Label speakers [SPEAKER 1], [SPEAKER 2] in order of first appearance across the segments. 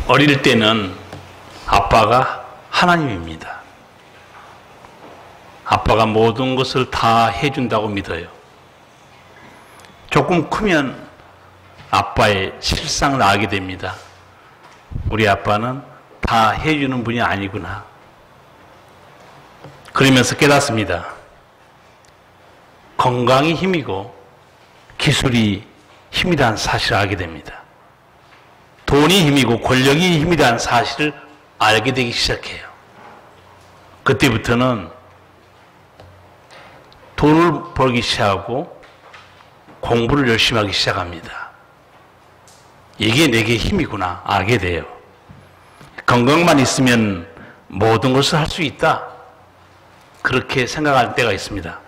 [SPEAKER 1] 어릴 때는 아빠가 하나님입니다. 아빠가 모든 것을 다 해준다고 믿어요. 조금 크면 아빠의 실상을 알게 됩니다. 우리 아빠는 다 해주는 분이 아니구나. 그러면서 깨닫습니다. 건강이 힘이고 기술이 힘이라는 사실을 알게 됩니다. 돈이 힘이고 권력이 힘이라는 사실을 알게 되기 시작해요. 그때부터는 돈을 벌기 시작하고 공부를 열심히 하기 시작합니다. 이게 내게 힘이구나 알게 돼요. 건강만 있으면 모든 것을 할 수 있다. 그렇게 생각할 때가 있습니다.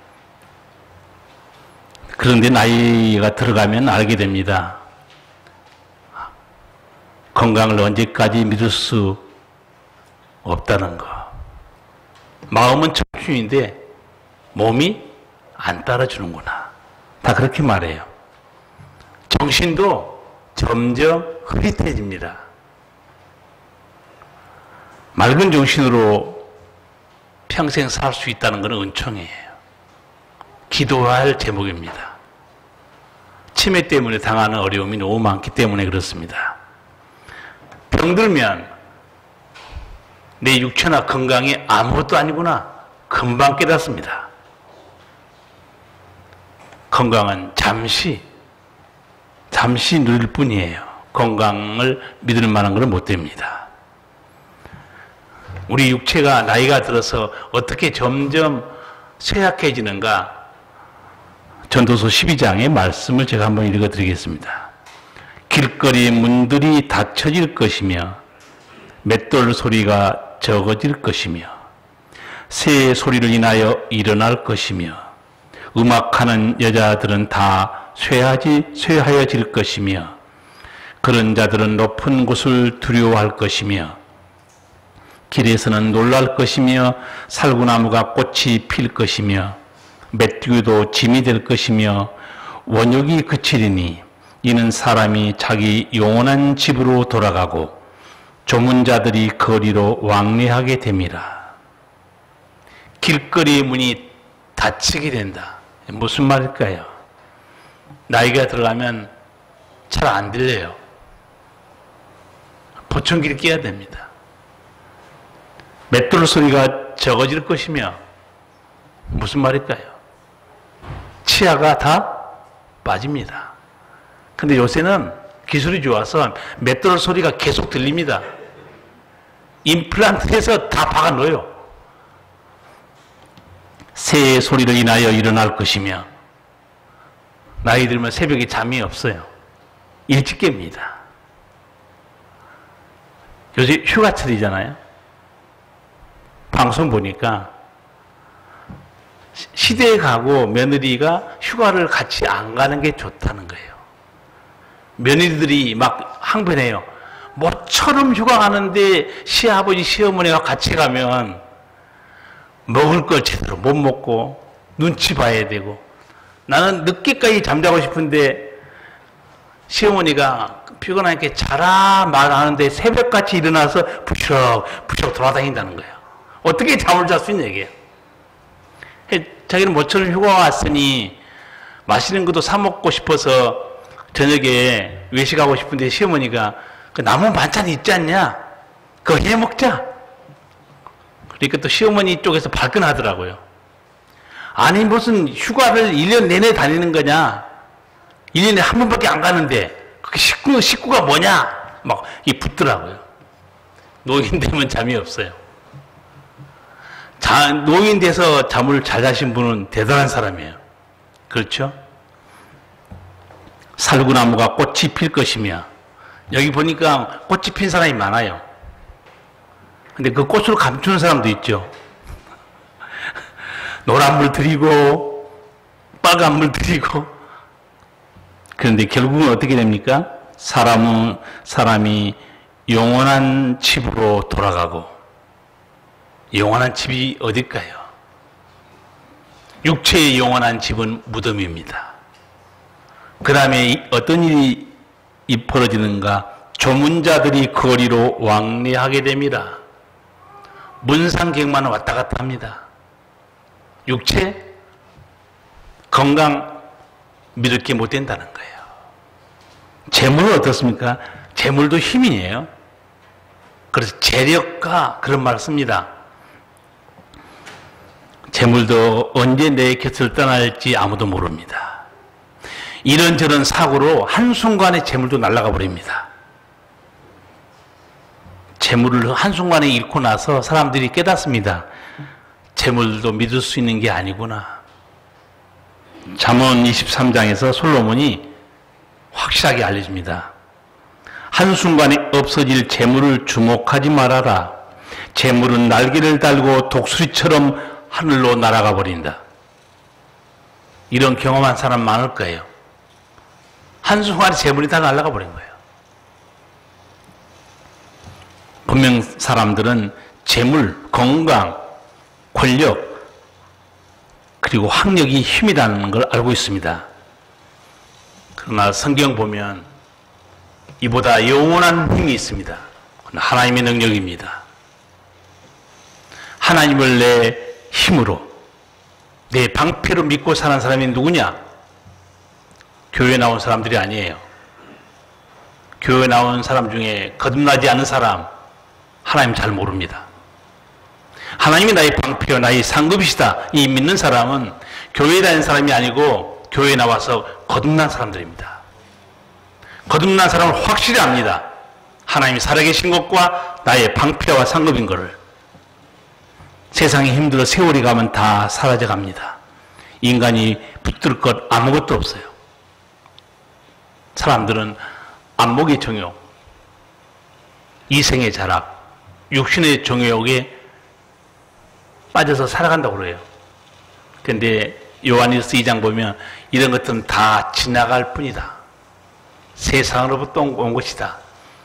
[SPEAKER 1] 그런데 나이가 들어가면 알게 됩니다. 건강을 언제까지 믿을 수 없다는 거. 마음은 청춘인데 몸이 안 따라주는구나. 다 그렇게 말해요. 정신도 점점 흐릿해집니다. 맑은 정신으로 평생 살 수 있다는 것은 은총이에요. 기도해야 할 제목입니다. 치매 때문에 당하는 어려움이 너무 많기 때문에 그렇습니다. 병들면 내 육체나 건강이 아무것도 아니구나 금방 깨닫습니다. 건강은 잠시 누릴 뿐이에요. 건강을 믿을 만한 것은 못 됩니다. 우리 육체가 나이가 들어서 어떻게 점점 쇠약해지는가? 전도서 12장의 말씀을 제가 한번 읽어드리겠습니다. 길거리 문들이 닫혀질 것이며 맷돌 소리가 적어질 것이며 새의 소리를 인하여 일어날 것이며 음악하는 여자들은 다 쇠하여질 것이며 그런 자들은 높은 곳을 두려워할 것이며 길에서는 놀랄 것이며 살구나무가 꽃이 필 것이며 메뚜기도 짐이 될 것이며 원욕이 그치리니 이는 사람이 자기 영원한 집으로 돌아가고 조문자들이 거리로 왕래하게 됨이라. 길거리의 문이 닫히게 된다. 무슨 말일까요? 나이가 들어가면 잘 안 들려요. 보청기를 끼야 됩니다. 맷돌 소리가 적어질 것이며 무슨 말일까요? 치아가 다 빠집니다. 근데 요새는 기술이 좋아서 맷돌 소리가 계속 들립니다. 임플란트에서 다 박아 놓아요. 새의 소리를 인하여 일어날 것이며 나이 들면 새벽에 잠이 없어요. 일찍 깹니다. 요새 휴가철이잖아요. 방송 보니까 시댁에 가고 며느리가 휴가를 같이 안 가는 게 좋다는 거예요. 며느리들이 막 항변해요. 모처럼 휴가 가는데 시아버지 시어머니가 같이 가면 먹을 걸 제대로 못 먹고 눈치 봐야 되고 나는 늦게까지 잠자고 싶은데 시어머니가 피곤하니까 자라 말하는데 새벽같이 일어나서 부쩍부쩍 돌아다닌다는 거예요. 어떻게 잠을 잘 수 있냐 이게요. 자기는 모처럼 휴가 왔으니 맛있는 것도 사 먹고 싶어서 저녁에 외식하고 싶은데 시어머니가 그 남은 반찬 있지 않냐? 그거 해 먹자. 그러니까 또 시어머니 쪽에서 발끈하더라고요. 아니 무슨 휴가를 1년 내내 다니는 거냐? 1년에 한 번밖에 안 가는데 그게 식구가 뭐냐? 막 이 붙더라고요. 노인 되면 잠이 없어요. 노인 돼서 잠을 잘 자신 분은 대단한 사람이에요. 그렇죠? 살구나무가 꽃이 필 것이며 여기 보니까 꽃이 핀 사람이 많아요. 근데 그 꽃으로 감추는 사람도 있죠. 노란 물 들이고 빨간 물 들이고 그런데 결국은 어떻게 됩니까? 사람이 영원한 집으로 돌아가고 영원한 집이 어딜까요? 육체의 영원한 집은 무덤입니다. 그 다음에 어떤 일이 벌어지는가? 조문자들이 거리로 왕래하게 됩니다. 문상객만 왔다 갔다 합니다. 육체, 건강 믿을 게 못 된다는 거예요. 재물은 어떻습니까? 재물도 힘이에요. 그래서 재력가 그런 말을 씁니다. 재물도 언제 내 곁을 떠날지 아무도 모릅니다. 이런저런 사고로 한순간에 재물도 날아가 버립니다. 재물을 한순간에 잃고 나서 사람들이 깨닫습니다. 재물도 믿을 수 있는 게 아니구나. 잠언 23장에서 솔로몬이 확실하게 알려줍니다. 한순간에 없어질 재물을 주목하지 말아라. 재물은 날개를 달고 독수리처럼 하늘로 날아가 버린다. 이런 경험한 사람 많을 거예요. 한순간에 재물이 다 날아가 버린 거예요. 분명 사람들은 재물, 건강, 권력, 그리고 학력이 힘이라는 걸 알고 있습니다. 그러나 성경 보면 이보다 영원한 힘이 있습니다. 하나님의 능력입니다. 하나님을 내 힘으로, 내 방패로 믿고 사는 사람이 누구냐? 교회 나온 사람들이 아니에요. 교회 나온 사람 중에 거듭나지 않은 사람, 하나님 잘 모릅니다. 하나님이 나의 방패요, 나의 상급이시다. 이 믿는 사람은 교회에 다니는 사람이 아니고 교회에 나와서 거듭난 사람들입니다. 거듭난 사람은 확실히 압니다. 하나님이 살아계신 것과 나의 방패와 상급인 것을. 세상이 힘들어 세월이 가면 다 사라져 갑니다. 인간이 붙들 것 아무것도 없어요. 사람들은 안목의 정욕, 이생의 자락, 육신의 정욕에 빠져서 살아간다고 그래요. 그런데 요한일서 2장 보면 이런 것들은 다 지나갈 뿐이다. 세상으로부터 온 것이다.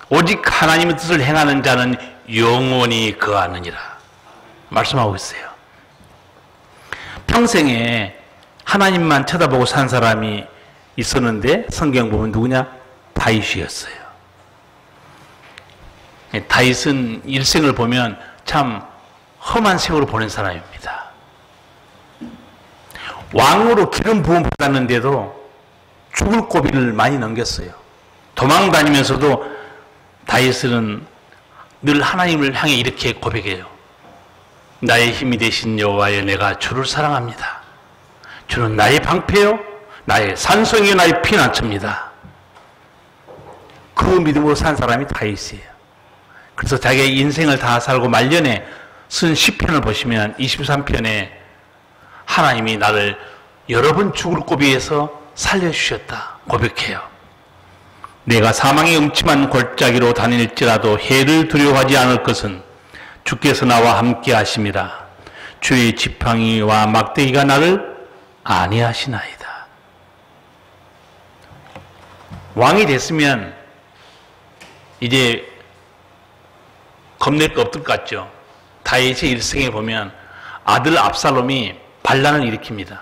[SPEAKER 1] 오직 하나님의 뜻을 행하는 자는 영원히 거하느니라 말씀하고 있어요. 평생에 하나님만 쳐다보고 산 사람이 있었는데 성경 보면 누구냐? 다윗이었어요. 다윗은 일생을 보면 참 험한 세월을 보낸 사람입니다. 왕으로 기름 부음 받았는데도 죽을 고비를 많이 넘겼어요. 도망 다니면서도 다윗은 늘 하나님을 향해 이렇게 고백해요. 나의 힘이 되신 여호와여, 내가 주를 사랑합니다. 주는 나의 방패요, 나의 산성이요, 나의 피난처입니다. 그 믿음으로 산 사람이 다윗이에요. 그래서 자기의 인생을 다 살고 말년에 쓴 시편을 보시면 23편에 하나님이 나를 여러 번 죽을 고비에서 살려주셨다 고백해요. 내가 사망의 음침한 골짜기로 다닐지라도 해를 두려워하지 않을 것은 주께서 나와 함께 하심이라. 주의 지팡이와 막대기가 나를 안위하시나이다. 왕이 됐으면 이제 겁낼 거 없을 것 같죠. 다윗의 일생에 보면 아들 압살롬이 반란을 일으킵니다.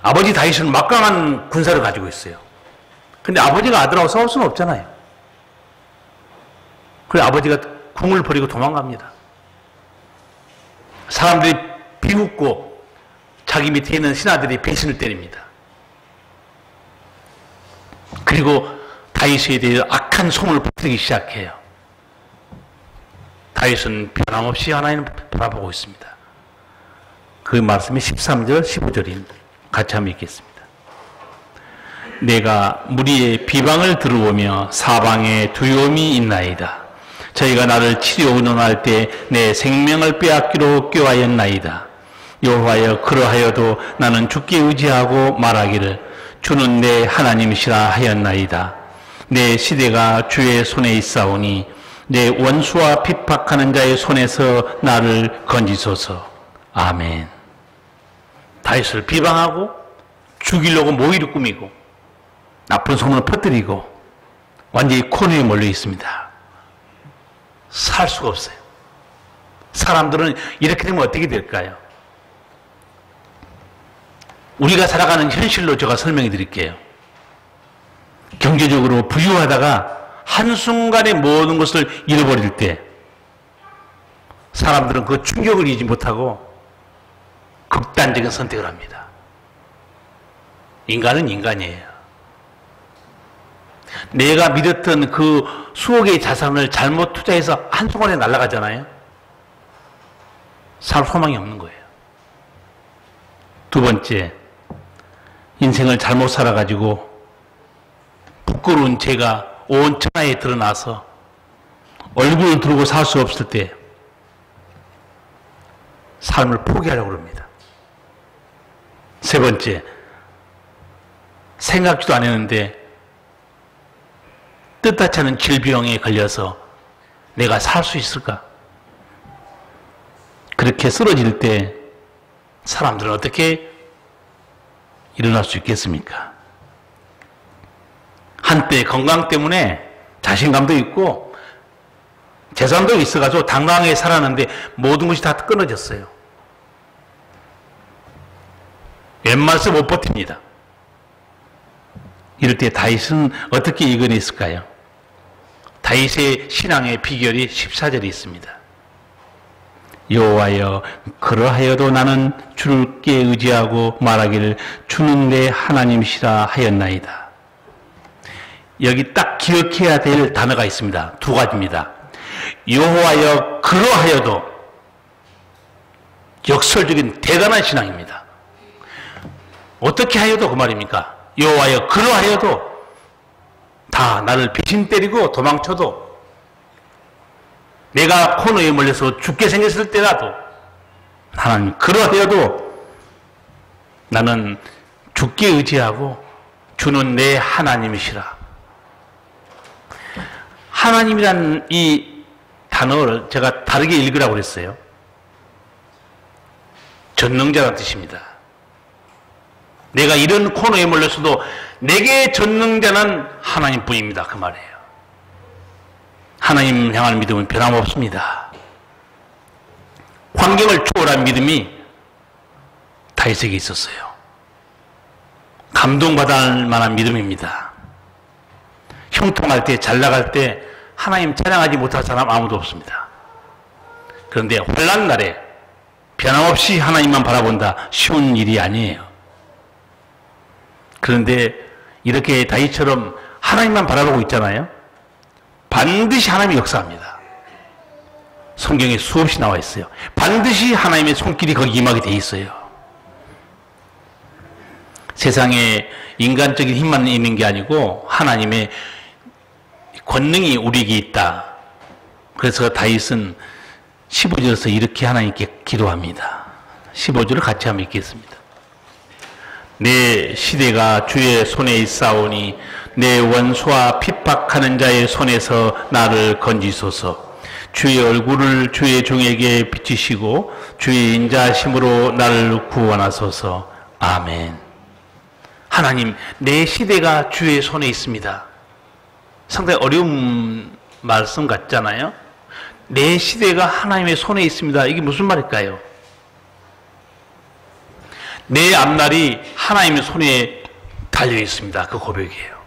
[SPEAKER 1] 아버지 다윗은 막강한 군사를 가지고 있어요. 근데 아버지가 아들하고 싸울 수는 없잖아요. 그래서 아버지가 궁을 버리고 도망갑니다. 사람들이 비웃고 자기 밑에 있는 신하들이 배신을 때립니다. 그리고 다윗에 대해 악한 소문을 퍼뜨리기 시작해요. 다윗은 변함없이 하나님을 바라보고 있습니다. 그 말씀이 13절, 15절입니다. 같이 한번 읽겠습니다. 내가 무리의 비방을 들어보며 사방에 두려움이 있나이다. 저희가 나를 치려 의논할 때 내 생명을 빼앗기로 꾀하였나이다. 여호와여, 그러하여도 나는 주께 의지하고 말하기를 주는 내 하나님이시라 하였나이다. 내 시대가 주의 손에 있사오니 내 원수와 핍박하는 자의 손에서 나를 건지소서. 아멘. 다윗을 비방하고 죽이려고 모의를 꾸미고 나쁜 소문을 퍼뜨리고 완전히 코너에 몰려 있습니다. 살 수가 없어요. 사람들은 이렇게 되면 어떻게 될까요? 우리가 살아가는 현실로 제가 설명해 드릴게요. 경제적으로 부유하다가 한순간에 모든 것을 잃어버릴 때 사람들은 그 충격을 이기지 못하고 극단적인 선택을 합니다. 인간은 인간이에요. 내가 믿었던 그 수억의 자산을 잘못 투자해서 한순간에 날아가잖아요. 살 소망이 없는 거예요. 두 번째, 인생을 잘못 살아가지고 부끄러운 죄가 온 천하에 드러나서 얼굴을 들고 살 수 없을 때 삶을 포기하려고 합니다. 세 번째, 생각지도 안 했는데 뜻하지 않은 질병에 걸려서 내가 살 수 있을까? 그렇게 쓰러질 때 사람들은 어떻게 일어날 수 있겠습니까? 한때 건강 때문에 자신감도 있고 재산도 있어가지고 당당하게 살았는데 모든 것이 다 끊어졌어요. 웬만해서 못 버팁니다. 이럴 때 다윗은 어떻게 이겨냈을까요? 다윗의 신앙의 비결이 14절에 있습니다. 여호와여, 그러하여도 나는 주께 의지하고 말하기를 주는 내 하나님이시라 하였나이다. 여기 딱 기억해야 될 단어가 있습니다. 두 가지입니다. 여호와여, 그러하여도. 역설적인 대단한 신앙입니다. 어떻게 하여도 그 말입니까? 여호와여, 그러하여도 다 나를 배신 때리고 도망쳐도 내가 코너에 몰려서 죽게 생겼을 때라도 하나님, 그러하여도 나는 주께 의지하고 주는 내 하나님이시라. 하나님이란 이 단어를 제가 다르게 읽으라고 그랬어요. 전능자라는 뜻입니다. 내가 이런 코너에 몰렸어도 내게 전능자는 하나님뿐입니다. 그 말이에요. 하나님 향한 믿음은 변함없습니다. 환경을 초월한 믿음이 다윗에게 있었어요. 감동받을 만한 믿음입니다. 형통할 때, 잘 나갈 때 하나님 찬양하지 못할 사람 아무도 없습니다. 그런데 환난 날에 변함없이 하나님만 바라본다, 쉬운 일이 아니에요. 그런데 이렇게 다윗처럼 하나님만 바라보고 있잖아요. 반드시 하나님이 역사합니다. 성경에 수없이 나와 있어요. 반드시 하나님의 손길이 거기 임하게 돼 있어요. 세상에 인간적인 힘만 있는 게 아니고 하나님의 권능이 우리에게 있다. 그래서 다윗은 15절에서 이렇게 하나님께 기도합니다. 15절을 같이 한번 읽겠습니다. 내 시대가 주의 손에 있사오니 내 원수와 핍박하는 자의 손에서 나를 건지소서. 주의 얼굴을 주의 종에게 비치시고 주의 인자심으로 나를 구원하소서. 아멘. 하나님, 내 시대가 주의 손에 있습니다. 상당히 어려운 말씀 같잖아요. 내 시대가 하나님의 손에 있습니다. 이게 무슨 말일까요? 내 앞날이 하나님의 손에 달려 있습니다. 그 고백이에요.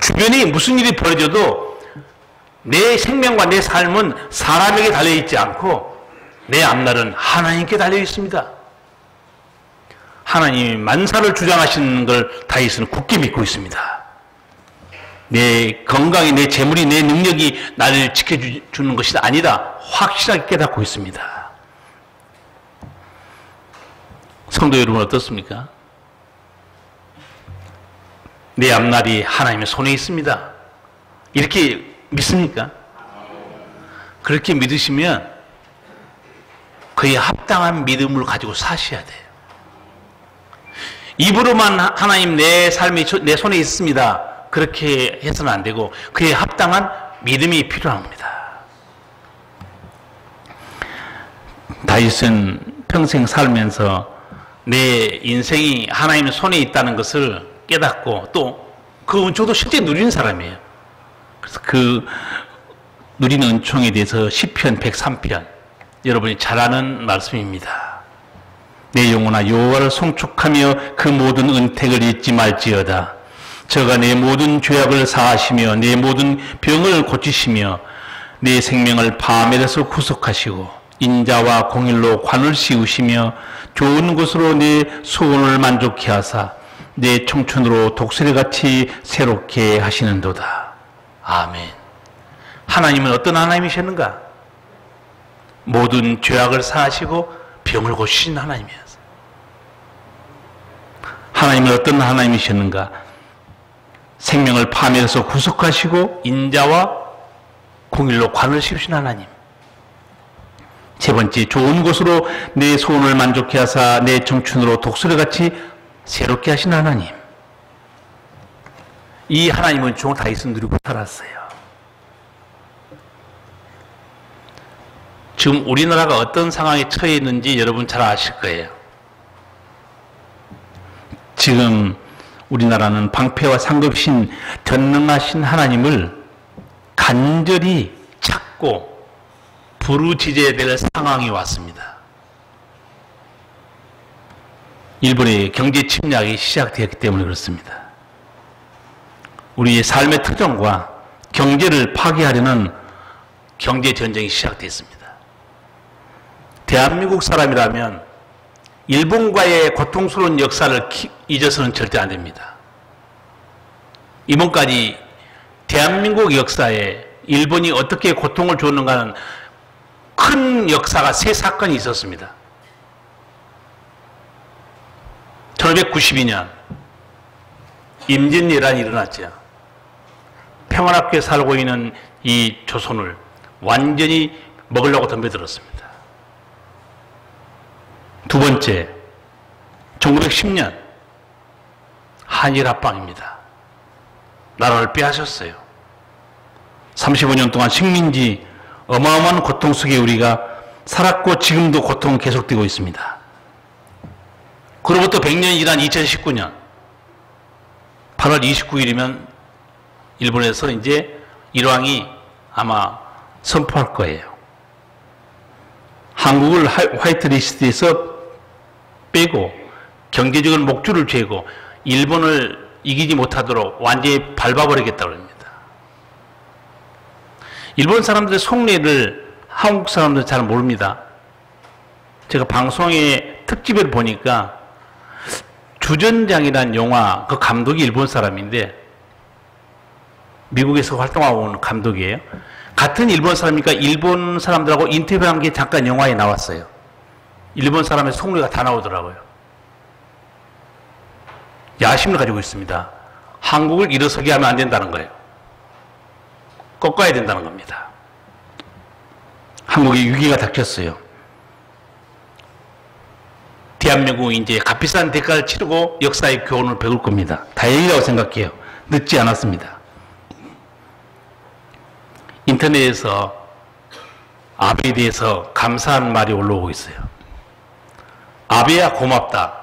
[SPEAKER 1] 주변에 무슨 일이 벌어져도 내 생명과 내 삶은 사람에게 달려 있지 않고 내 앞날은 하나님께 달려 있습니다. 하나님이 만사를 주장하시는 걸 다윗은 굳게 믿고 있습니다. 내 건강이, 내 재물이, 내 능력이 나를 지켜주는 것이 아니다, 확실하게 깨닫고 있습니다. 성도 여러분 어떻습니까? 내 앞날이 하나님의 손에 있습니다. 이렇게 믿습니까? 그렇게 믿으시면 그에 합당한 믿음을 가지고 사셔야 돼요. 입으로만 하나님 내 삶이 내 손에 있습니다, 그렇게 해서는 안 되고 그에 합당한 믿음이 필요합니다. 다윗은 평생 살면서 내 인생이 하나님의 손에 있다는 것을 깨닫고 또 그 은총도 실제 누리는 사람이에요. 그래서 그 누리는 은총에 대해서 시편 103편 여러분이 잘 아는 말씀입니다. 내 영혼아 여호와를 송축하며 그 모든 은택을 잊지 말지어다. 저가 내 모든 죄악을 사하시며 내 모든 병을 고치시며 내 생명을 파멸에서 구속하시고 인자와 공일로 관을 씌우시며 좋은 것으로 내 소원을 만족케 하사 내 청춘으로 독수리같이 새롭게 하시는도다. 아멘. 하나님은 어떤 하나님이셨는가? 모든 죄악을 사하시고 병을 고치신 하나님이었어요. 하나님은 어떤 하나님이셨는가? 생명을 파멸해서 구속하시고 인자와 공일로 관을 씌우신 하나님. 세 번째, 좋은 것으로 내 소원을 만족케 하사 내 청춘으로 독수리같이 새롭게 하신 하나님. 이 하나님은 종을 다윗은 누리고 살았어요. 지금 우리나라가 어떤 상황에 처해 있는지 여러분 잘 아실 거예요. 지금 우리나라는 방패와 상급신 전능하신 하나님을 간절히 찾고 부르짖어야 될 상황이 왔습니다. 일본의 경제 침략이 시작되었기 때문에 그렇습니다. 우리의 삶의 특성과 경제를 파괴하려는 경제 전쟁이 시작됐습니다. 대한민국 사람이라면 일본과의 고통스러운 역사를 잊어서는 절대 안 됩니다. 이번까지 대한민국 역사에 일본이 어떻게 고통을 줬는가는 큰 역사가 세 사건이 있었습니다. 1592년 임진왜란이 일어났죠. 평안하게 살고 있는 이 조선을 완전히 먹으려고 덤벼들었습니다. 두 번째, 1910년 한일 합방입니다. 나라를 빼앗았어요. 35년 동안 식민지 어마어마한 고통 속에 우리가 살았고 지금도 고통은 계속되고 있습니다. 그로부터 100년이 지난 2019년 8월 29일이면 일본에서 이제 일왕이 아마 선포할 거예요. 한국을 화이트리스트에서 빼고 경제적인 목줄을 죄고 일본을 이기지 못하도록 완전히 밟아버리겠다고 합니다. 일본 사람들의 속내를 한국 사람들은 잘 모릅니다. 제가 방송의 특집을 보니까 주전장이라는 영화 그 감독이 일본 사람인데 미국에서 활동하고 온 감독이에요. 같은 일본 사람이니까 일본 사람들하고 인터뷰한 게 잠깐 영화에 나왔어요. 일본 사람의 속내가 다 나오더라고요. 야심을 가지고 있습니다. 한국을 일어서게 하면 안 된다는 거예요. 꺾어야 된다는 겁니다. 한국에 위기가 닥쳤어요. 대한민국이 이제 값비싼 대가를 치르고 역사의 교훈을 배울 겁니다. 다행이라고 생각해요. 늦지 않았습니다. 인터넷에서 아베에 대해서 감사한 말이 올라오고 있어요. 아베야 고맙다.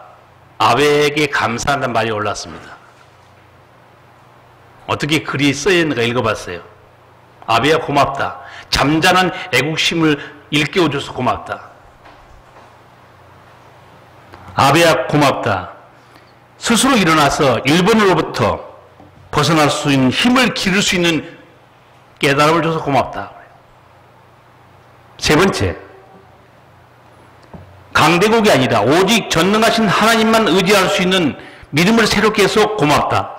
[SPEAKER 1] 아베에게 감사한다는 말이 올랐습니다. 어떻게 글이 써있는가 읽어봤어요. 아베야 고맙다. 잠자는 애국심을 일깨워줘서 고맙다. 아베야 고맙다. 스스로 일어나서 일본으로부터 벗어날 수 있는 힘을 기를 수 있는 깨달음을 줘서 고맙다. 세 번째, 강대국이 아니라 오직 전능하신 하나님만 의지할 수 있는 믿음을 새롭게 해서 고맙다.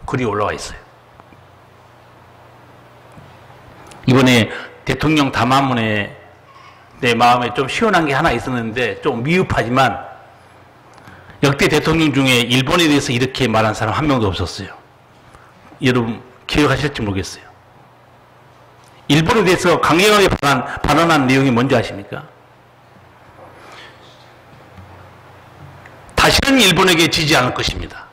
[SPEAKER 1] 글이 올라와 있어요. 이번에 대통령 담화문에 내 마음에 좀 시원한 게 하나 있었는데 좀 미흡하지만 역대 대통령 중에 일본에 대해서 이렇게 말한 사람 한 명도 없었어요. 여러분 기억하실지 모르겠어요. 일본에 대해서 강력하게 발언한 내용이 뭔지 아십니까? 다시는 일본에게 지지 않을 것입니다.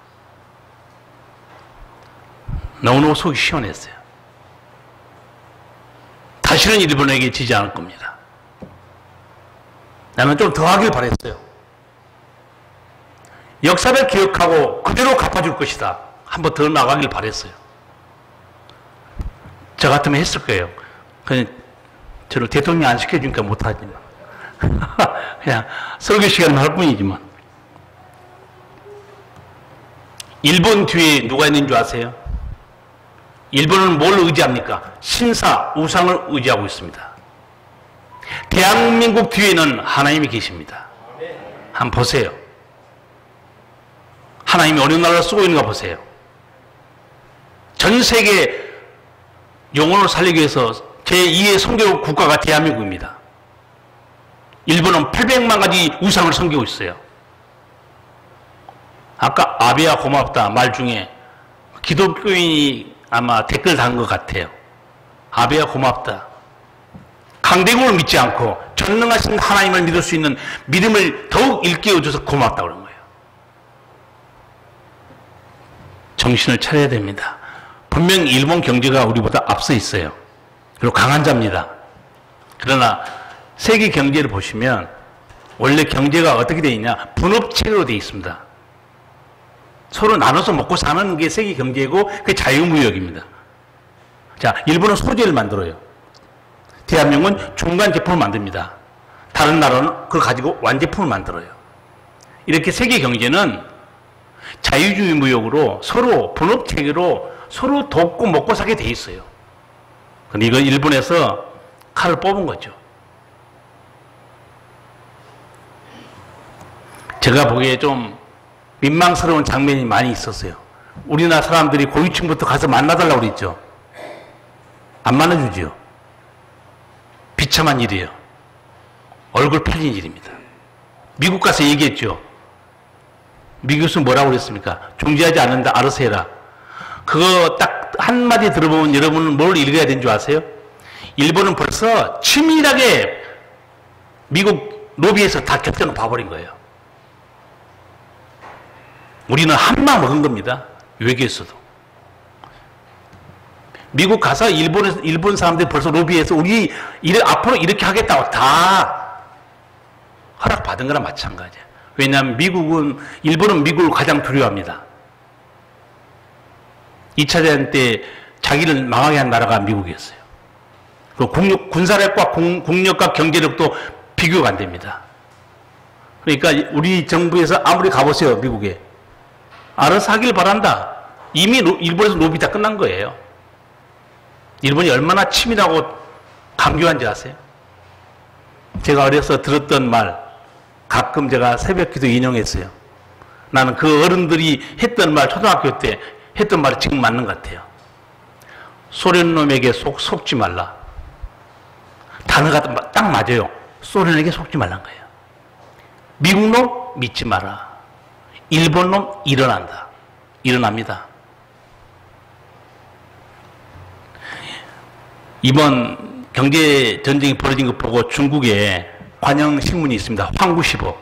[SPEAKER 1] 너무너무 속이 시원했어요. 다시는 일본에게 지지 않을 겁니다. 나는 좀 더 하길 바랬어요. 역사를 기억하고 그대로 갚아줄 것이다. 한 번 더 나가길 바랬어요. 저 같으면 했을 거예요. 그냥 저를 대통령 안 시켜주니까 못하지만 그냥 설교 시간만 할 뿐이지만 일본 뒤에 누가 있는 줄 아세요? 일본은 뭘 의지합니까? 신사, 우상을 의지하고 있습니다. 대한민국 뒤에는 하나님이 계십니다. 한번 보세요. 하나님이 어느 나라를 쓰고 있는가 보세요. 전 세계 영혼을 살리기 위해서 제2의 선교 국가가 대한민국입니다. 일본은 800만 가지 우상을 섬기고 있어요. 아까 아베야 고맙다 말 중에 기독교인이 아마 댓글 단 것 같아요. 아베야 고맙다. 강대국을 믿지 않고 전능하신 하나님을 믿을 수 있는 믿음을 더욱 일깨워줘서 고맙다 그런 거예요. 정신을 차려야 됩니다. 분명히 일본 경제가 우리보다 앞서 있어요. 그리고 강한 자입니다. 그러나 세계 경제를 보시면 원래 경제가 어떻게 되어 있냐? 분업체계로 되어 있습니다. 서로 나눠서 먹고 사는 게 세계 경제고 그게 자유무역입니다. 자, 일본은 소재를 만들어요. 대한민국은 중간 제품을 만듭니다. 다른 나라는 그걸 가지고 완제품을 만들어요. 이렇게 세계 경제는 자유주의 무역으로 서로 분업체계로 서로 돕고 먹고 사게 돼 있어요. 근데 이건 일본에서 칼을 뽑은 거죠. 제가 보기에 좀 민망스러운 장면이 많이 있었어요. 우리나라 사람들이 고위층부터 가서 만나달라고 그랬죠. 안 만나주죠. 비참한 일이에요. 얼굴 팔린 일입니다. 미국 가서 얘기했죠. 미국에서 뭐라고 그랬습니까? 존재하지 않는다. 알아서 해라. 그거 딱 한마디 들어보면 여러분은 뭘 읽어야 되는 줄 아세요? 일본은 벌써 치밀하게 미국 로비에서 다 격전을 봐버린 거예요. 우리는 한방 먹은 겁니다. 외교에서도. 미국 가서 일본 사람들이 벌써 로비에서 우리 앞으로 이렇게 하겠다고 다 허락받은 거랑 마찬가지야. 왜냐하면 일본은 미국을 가장 두려워합니다. 2차 대전 때 자기를 망하게 한 나라가 미국이었어요. 군사력과 국력과 경제력도 비교가 안 됩니다. 그러니까 우리 정부에서 아무리 가보세요, 미국에. 알아서 하길 바란다. 이미 일본에서 로비 다 끝난 거예요. 일본이 얼마나 치밀하고 강교한지 아세요? 제가 어려서 들었던 말, 가끔 제가 새벽기도 인용했어요. 나는 그 어른들이 했던 말, 초등학교 때 했던 말이 지금 맞는 것 같아요. 소련 놈에게 속지 말라. 단어가 딱 맞아요. 소련에게 속지 말란 거예요. 미국 놈 믿지 마라. 일본 놈 일어난다. 일어납니다. 이번 경제 전쟁이 벌어진 것 보고 중국에 관영 신문이 있습니다. 황구시보.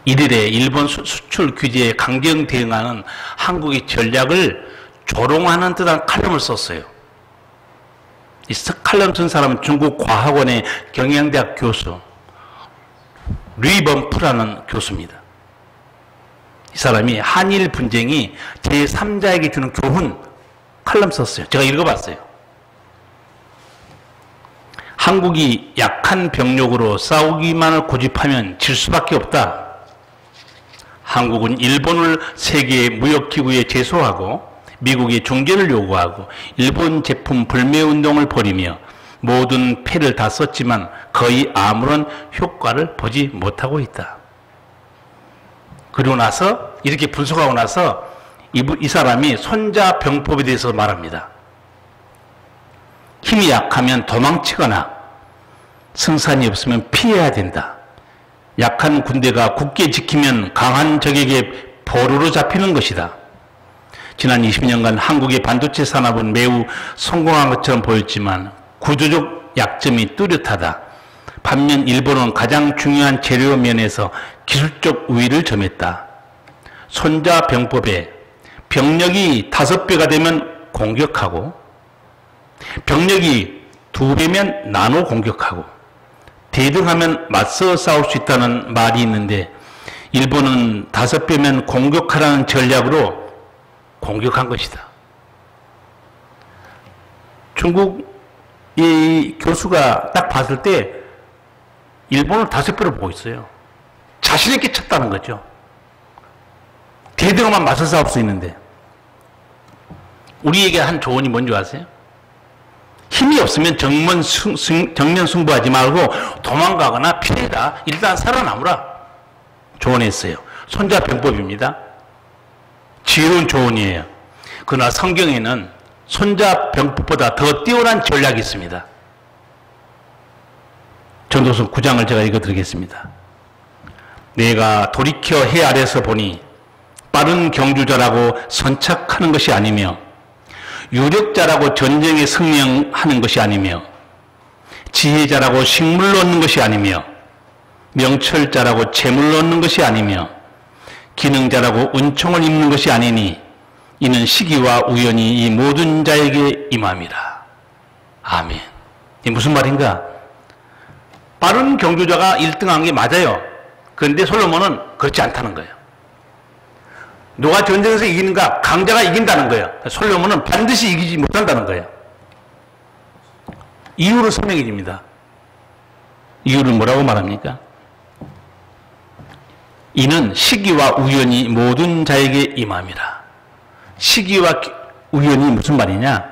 [SPEAKER 1] 1일에 일본 수출 규제에 강경 대응하는 한국의 전략을 조롱하는 듯한 칼럼을 썼어요. 이 칼럼 쓴 사람은 중국 과학원의 경영대학 교수 류범프라는 교수입니다. 이 사람이 한일 분쟁이 제3자에게 주는 교훈 칼럼 썼어요. 제가 읽어봤어요. 한국이 약한 병력으로 싸우기만을 고집하면 질 수밖에 없다. 한국은 일본을 세계 무역기구에 제소하고 미국이 중재를 요구하고 일본 제품 불매운동을 벌이며 모든 패를 다 썼지만 거의 아무런 효과를 보지 못하고 있다. 그리고 나서 이렇게 분석하고 나서 이 사람이 손자병법에 대해서 말합니다. 힘이 약하면 도망치거나 승산이 없으면 피해야 된다. 약한 군대가 굳게 지키면 강한 적에게 포로로 잡히는 것이다. 지난 20년간 한국의 반도체 산업은 매우 성공한 것처럼 보였지만 구조적 약점이 뚜렷하다. 반면 일본은 가장 중요한 재료 면에서 기술적 우위를 점했다. 손자병법에 병력이 5배가 되면 공격하고 병력이 2배면 나눠 공격하고 대등하면 맞서 싸울 수 있다는 말이 있는데 일본은 5배면 공격하라는 전략으로 공격한 것이다. 중국 이 교수가 딱 봤을 때 일본을 5배로 보고 있어요. 자신 있게 쳤다는 거죠. 대등하면 맞서 싸울 수 있는데. 우리에게 한 조언이 뭔지 아세요? 힘이 없으면 정면 승부하지 말고 도망가거나 피해라. 일단 살아남으라. 조언했어요. 손자병법입니다. 지혜로운 조언이에요. 그러나 성경에는 손자병법보다 더 뛰어난 전략이 있습니다. 전도서 9장을 제가 읽어드리겠습니다. 내가 돌이켜 해 아래서 보니 빠른 경주자라고 선착하는 것이 아니며 유력자라고 전쟁에 승리하는 것이 아니며 지혜자라고 식물로 얻는 것이 아니며 명철자라고 재물로 얻는 것이 아니며 기능자라고 은총을 입는 것이 아니니 이는 시기와 우연이 이 모든 자에게 임함이라. 아멘. 이게 무슨 말인가? 빠른 경주자가 1등한 게 맞아요. 그런데 솔로몬은 그렇지 않다는 거예요. 누가 전쟁에서 이기는가? 강자가 이긴다는 거예요. 솔로몬은 반드시 이기지 못한다는 거예요. 이유를 설명해 줍니다. 이유를 뭐라고 말합니까? 이는 시기와 우연이 모든 자에게 임함이라. 시기와 우연이 무슨 말이냐?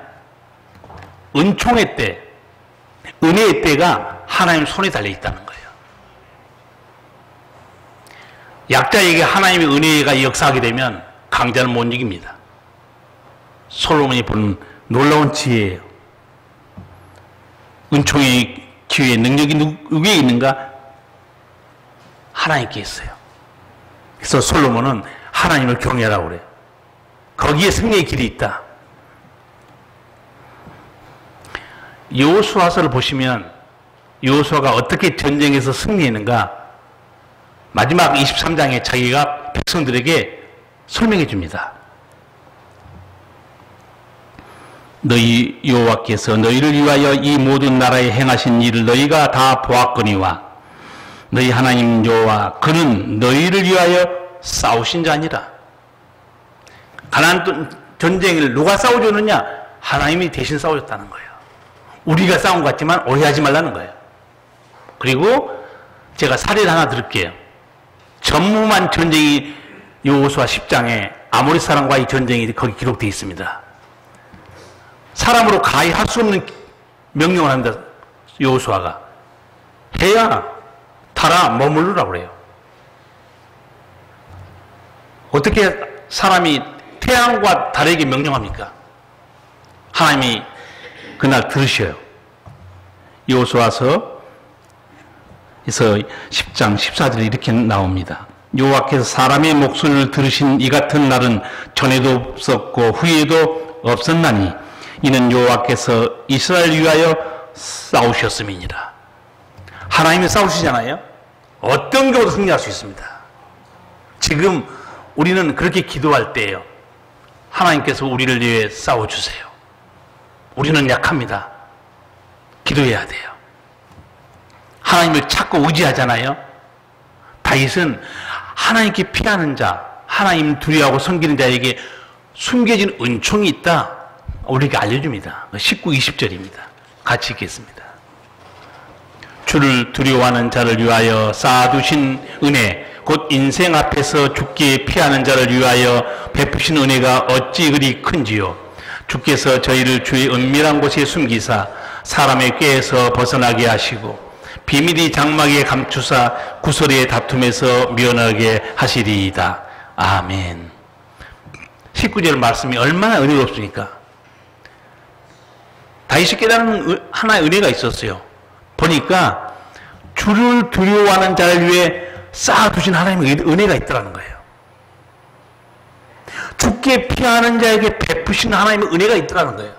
[SPEAKER 1] 은총의 때, 은혜의 때가 하나님 손에 달려 있다는 거예요. 약자에게 하나님의 은혜가 역사하게 되면 강자는 못 이깁니다. 솔로몬이 본 놀라운 지혜예요. 은총의 기회의 능력이 누구에 있는가? 하나님께 있어요. 그래서 솔로몬은 하나님을 경외하라고 그래요. 거기에 승리의 길이 있다. 여호수아서를 보시면 여호수아가 어떻게 전쟁에서 승리했는가? 마지막 23장에 자기가 백성들에게 설명해 줍니다. 너희 여호와께서 너희를 위하여 이 모든 나라에 행하신 일을 너희가 다 보았거니와 너희 하나님 여호와 그는 너희를 위하여 싸우신 자니라. 가나안 전쟁을 누가 싸워주느냐? 하나님이 대신 싸워줬다는 거예요. 우리가 싸운 것 같지만 오해하지 말라는 거예요. 그리고 제가 사례를 하나 드릴게요. 전무만 전쟁이 여호수아 10장에 아모리 사람과의 전쟁이 거기 기록되어 있습니다. 사람으로 가히 할 수 없는 명령을 한다. 여호수아가 해야 타라 머무르라고 그래요. 어떻게 사람이 태양과 달에게 명령합니까? 하나님이 그날 들으셔요. 여호수아서 10장 14절에 이렇게 나옵니다. 여호와께서 사람의 목소리를 들으신 이 같은 날은 전에도 없었고 후에도 없었나니 이는 여호와께서 이스라엘을 위하여 싸우셨음이니라. 하나님이 싸우시잖아요. 어떤 경우도 승리할 수 있습니다. 지금 우리는 그렇게 기도할 때예요. 하나님께서 우리를 위해 싸워주세요. 우리는 약합니다. 기도해야 돼요. 하나님을 찾고 의지하잖아요. 다윗은 하나님께 피하는 자, 하나님 두려워하고 섬기는 자에게 숨겨진 은총이 있다. 우리에게 알려줍니다. 19, 20절입니다. 같이 읽겠습니다. 주를 두려워하는 자를 위하여 쌓아두신 은혜, 곧 인생 앞에서 죽게 피하는 자를 위하여 베푸신 은혜가 어찌 그리 큰지요. 주께서 저희를 주의 은밀한 곳에 숨기사 사람의 꾀에서 벗어나게 하시고 비밀이 장막에 감추사 구설의 다툼에서 면하게 하시리이다. 아멘. 19절 말씀이 얼마나 은혜롭습니까? 다윗이 깨달은 하나의 은혜가 있었어요. 보니까 주를 두려워하는 자를 위해 쌓아두신 하나님의 은혜가 있더라는 거예요. 죽게 피하는 자에게 베푸신 하나님의 은혜가 있더라는 거예요.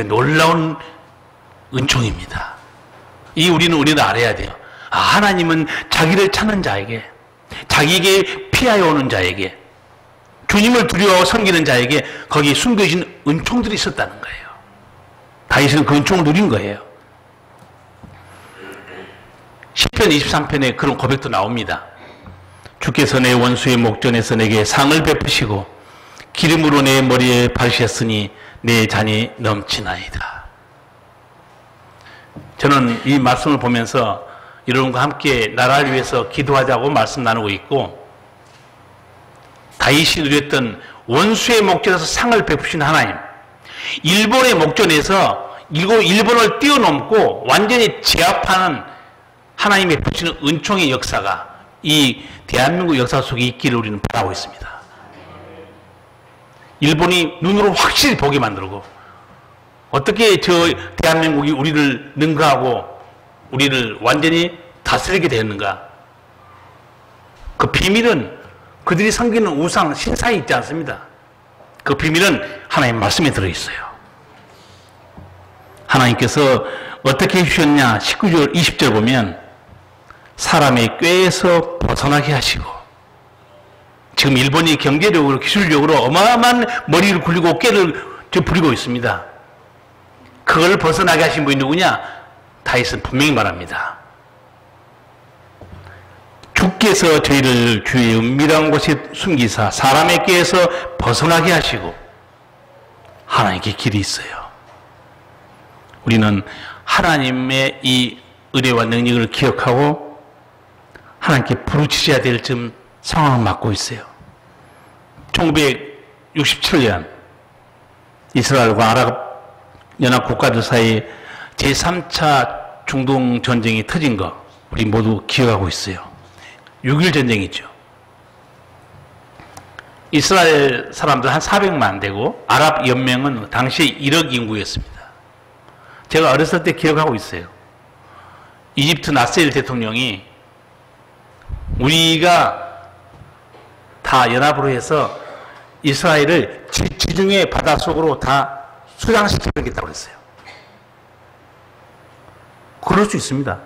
[SPEAKER 1] 놀라운 은총입니다. 우리는 우리도 알아야 돼요. 하나님은 자기를 찾는 자에게, 자기에게 피하여 오는 자에게, 주님을 두려워하고 섬기는 자에게 거기에 숨겨진 은총들이 있었다는 거예요. 다윗은 그 은총을 누린 거예요. 시편 23편에 그런 고백도 나옵니다. 주께서 내 원수의 목전에서 내게 상을 베푸시고 기름으로 내 머리에 바르셨으니 내 잔이 넘치나이다. 저는 이 말씀을 보면서 여러분과 함께 나라를 위해서 기도하자고 말씀 나누고 있고, 다윗이 누렸던 원수의 목전에서 상을 베푸신 하나님, 일본의 목전에서 일본을 뛰어넘고 완전히 제압하는 하나님의 베푸시는 은총의 역사가 이 대한민국 역사 속에 있기를 우리는 바라고 있습니다. 일본이 눈으로 확실히 보게 만들고, 어떻게 저 대한민국이 우리를 능가하고 우리를 완전히 다스리게 되었는가? 그 비밀은 그들이 섬기는 우상, 신사에 있지 않습니다. 그 비밀은 하나님 말씀에 들어있어요. 하나님께서 어떻게 해주셨냐? 19절, 20절 보면 사람의 꾀에서 벗어나게 하시고, 지금 일본이 경제력으로 기술력으로 어마어마한 머리를 굴리고 꾀를 부리고 있습니다. 그걸 벗어나게 하신 분이 누구냐? 다윗은 분명히 말합니다. 주께서 저희를 주의 은밀한 곳에 숨기사 사람의 꾀에서 벗어나게 하시고, 하나님께 길이 있어요. 우리는 하나님의 이 은혜와 능력을 기억하고 하나님께 부르짖어야 될 좀 상황을 맞고 있어요. 1967년 이스라엘과 아랍연합 국가들 사이에 제3차 중동 전쟁이 터진 거 우리 모두 기억하고 있어요. 6.1 전쟁이죠. 이스라엘 사람들 한 400만 되고 아랍 연맹은 당시 1억 인구였습니다. 제가 어렸을 때 기억하고 있어요. 이집트 나세일 대통령이 우리가 다 연합으로 해서 이스라엘을 지중해 바닷속으로 다 수장시켜버리겠다고 그랬어요. 그럴 수 있습니다.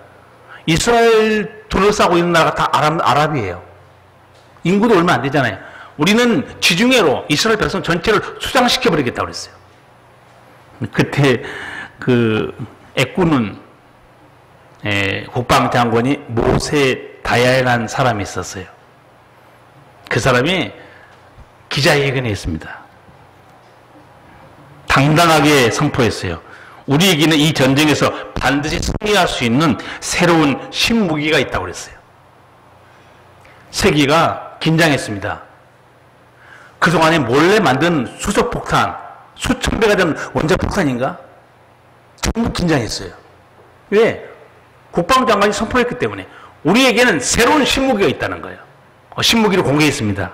[SPEAKER 1] 이스라엘 둘러싸고 있는 나라가 다 아랍이에요. 인구도 얼마 안 되잖아요. 우리는 지중해로 이스라엘 백성 전체를 수장시켜버리겠다고 그랬어요. 그때 그 애꾸는 국방장관이 모세 다야라는 사람이 있었어요. 그 사람이 기자회견에 했습니다. 당당하게 선포했어요. 우리에게는 이 전쟁에서 반드시 승리할 수 있는 새로운 신무기가 있다고 그랬어요. 세계가 긴장했습니다. 그동안에 몰래 만든 수소폭탄, 수천 배가 되는 원자폭탄인가? 전부 긴장했어요. 왜? 국방장관이 선포했기 때문에. 우리에게는 새로운 신무기가 있다는 거예요. 신무기를 공개했습니다.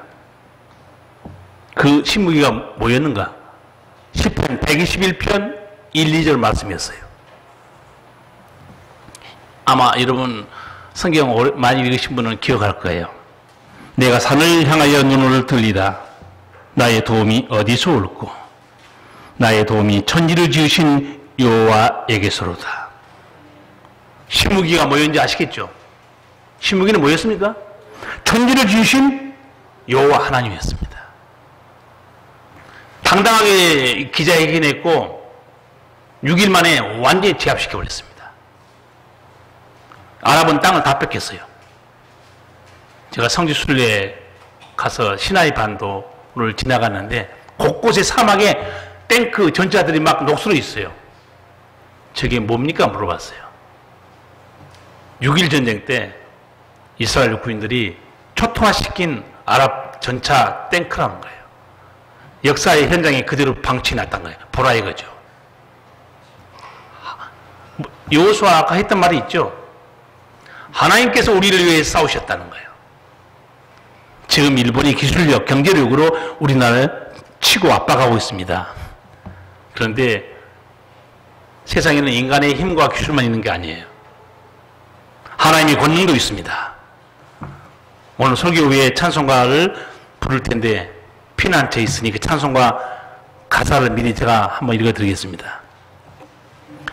[SPEAKER 1] 그 신무기가 뭐였는가? 시편 121편 1, 2절 말씀이었어요. 아마 여러분 성경 많이 읽으신 분은 기억할 거예요. 내가 산을 향하여 눈을 들리다. 나의 도움이 어디서 올고 나의 도움이 천지를 지으신 여호와에게서로다. 신무기가 뭐였는지 아시겠죠? 신무기는 뭐였습니까? 천지를 지으신 여호와 하나님이었습니다. 당당하게 기자회견했고 6일 만에 완전히 제압시켜버렸습니다. 아랍은 땅을 다 뺏겼어요. 제가 성지순례에 가서 시나이 반도를 지나갔는데 곳곳에 사막에 탱크 전차들이 막 녹슬어 있어요. 저게 뭡니까? 물어봤어요. 6.1 전쟁 때 이스라엘 군인들이 초토화시킨 아랍 전차 탱크라는 거예요. 역사의 현장에 그대로 방치해놨단 거예요. 보라 이거죠. 여호수아 아까 했던 말이 있죠. 하나님께서 우리를 위해 싸우셨다는 거예요. 지금 일본이 기술력, 경제력으로 우리나라를 치고 압박하고 있습니다. 그런데 세상에는 인간의 힘과 기술만 있는 게 아니에요. 하나님의 권능도 있습니다. 오늘 설교 후에 찬송가를 부를 텐데 피난처 있으니 그 찬송가 가사를 미리 제가 한번 읽어드리겠습니다.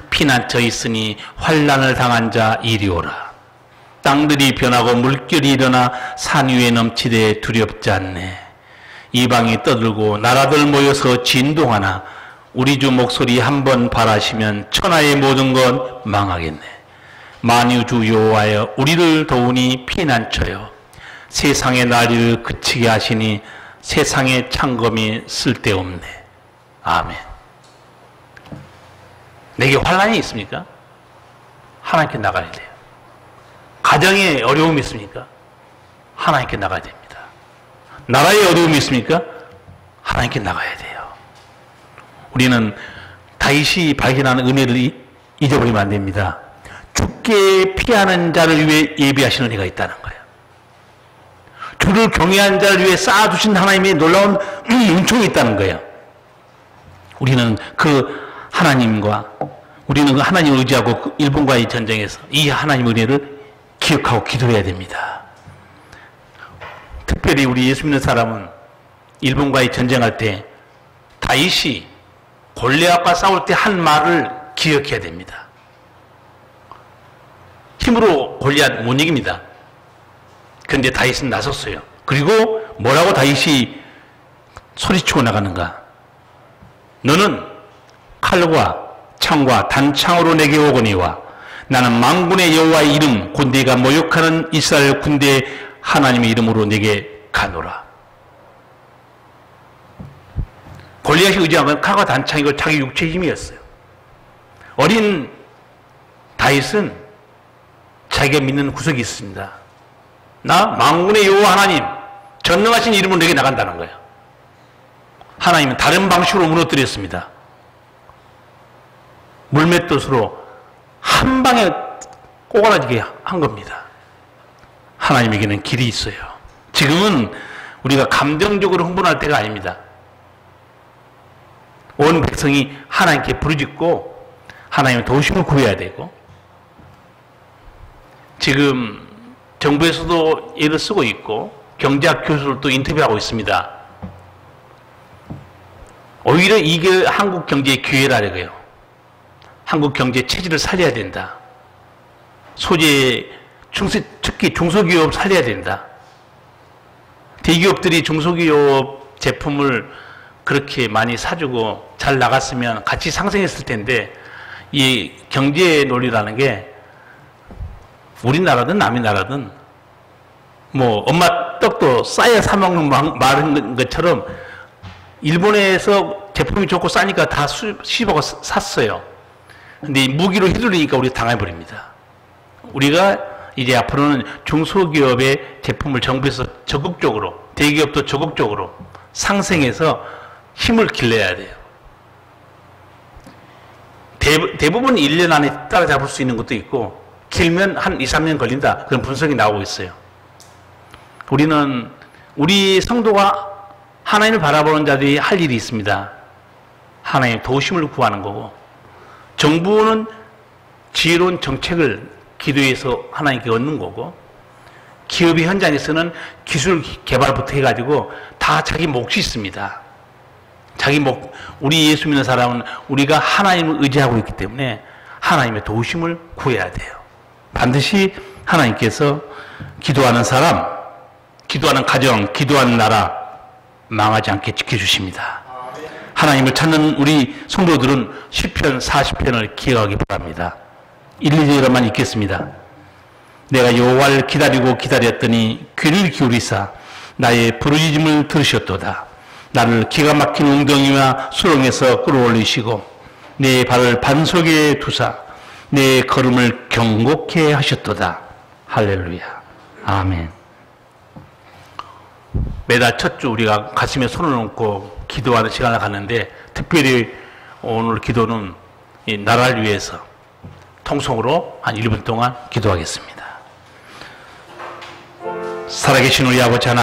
[SPEAKER 1] 피난처 있으니 환난을 당한 자 이리 오라. 땅들이 변하고 물결이 일어나 산 위에 넘치되 두렵지 않네. 이방이 떠들고 나라들 모여서 진동하나 우리 주 목소리 한번 발하시면 천하의 모든 것 망하겠네. 만유주 여호와여 우리를 도우니 피난처여 세상의 난리를 그치게 하시니 세상의 창검이 쓸데없네. 아멘. 내게 환난이 있습니까? 하나님께 나가야 돼요. 가정에 어려움이 있습니까? 하나님께 나가야 됩니다. 나라에 어려움이 있습니까? 하나님께 나가야 돼요. 우리는 다윗이 발견하는 은혜를 잊어버리면 안 됩니다. 죽게 피하는 자를 위해 예비하시는 은혜가 있다는 거예요. 주를 경외하는 자를 위해 쌓아두신 하나님의 놀라운 은총이 있다는 거예요. 우리는 그 하나님을 의지하고 그 일본과의 전쟁에서 이 하나님의 은혜를 기억하고 기도해야 됩니다. 특별히 우리 예수 믿는 사람은 일본과의 전쟁할 때 다윗이 골리앗과 싸울 때 한 말을 기억해야 됩니다. 힘으로 골리앗 못 이깁니다. 그런데 다윗은 나섰어요. 그리고 뭐라고 다윗이 소리치고 나가는가? 너는 칼과 창과 단창으로 내게 오거니와 나는 만군의 여호와의 이름 곧 네가 모욕하는 이스라엘 군대의 하나님의 이름으로 내게 가노라. 골리앗이 의지한 건 칼과 단창이고 자기 육체의 힘이었어요. 어린 다윗은 자기가 믿는 구석이 있습니다. 나 만군의 여호와 하나님 전능하신 이름으로 내게 나간다는 거예요. 하나님은 다른 방식으로 무너뜨렸습니다. 물맷돌으로 한 방에 꼬그라지게 한 겁니다. 하나님에게는 길이 있어요. 지금은 우리가 감정적으로 흥분할 때가 아닙니다. 온 백성이 하나님께 부르짖고 하나님의 도우심을 구해야 되고, 지금 정부에서도 애를 쓰고 있고 경제학 교수들도 인터뷰하고 있습니다. 오히려 이게 한국 경제의 기회라고요. 한국 경제 체질을 살려야 된다. 특히 중소기업 살려야 된다. 대기업들이 중소기업 제품을 그렇게 많이 사주고 잘 나갔으면 같이 상승했을 텐데, 이 경제의 논리라는 게 우리나라든 남의 나라든 뭐 엄마 떡도 싸야 사먹는 말인 것처럼 일본에서 제품이 좋고 싸니까 다 수입하고 샀어요. 근데 무기로 휘둘리니까 우리가 당해버립니다. 우리가 이제 앞으로는 중소기업의 제품을 정부에서 적극적으로, 대기업도 적극적으로 상생해서 힘을 길러야 돼요. 대부분 1년 안에 따라잡을 수 있는 것도 있고 길면 한 2, 3년 걸린다. 그런 분석이 나오고 있어요. 우리 성도가 하나님을 바라보는 자들이 할 일이 있습니다. 하나님의 도우심을 구하는 거고, 정부는 지혜로운 정책을 기도해서 하나님께 얻는 거고, 기업의 현장에서는 기술 개발부터 해가지고 다 자기 몫이 있습니다. 우리 예수 믿는 사람은 우리가 하나님을 의지하고 있기 때문에 하나님의 도우심을 구해야 돼요. 반드시 하나님께서 기도하는 사람, 기도하는 가정, 기도하는 나라 망하지 않게 지켜주십니다. 하나님을 찾는 우리 성도들은 시편 40편을 기억하기 바랍니다. 1, 2절만 읽겠습니다. 내가 여호와를 기다리고 기다렸더니 귀를 기울이사 나의 부르짖음을 들으셨도다. 나를 기가 막힌 웅덩이와 수렁에서 끌어올리시고 내 발을 반석에 두사 내 걸음을 경고케 하셨도다. 할렐루야. 아멘. 매달 첫 주 우리가 가슴에 손을 얹고 기도하는 시간을 갖는데, 특별히 오늘 기도는 이 나라를 위해서 통성으로 한 1분 동안 기도하겠습니다. 살아계신 우리 아버지 하나님,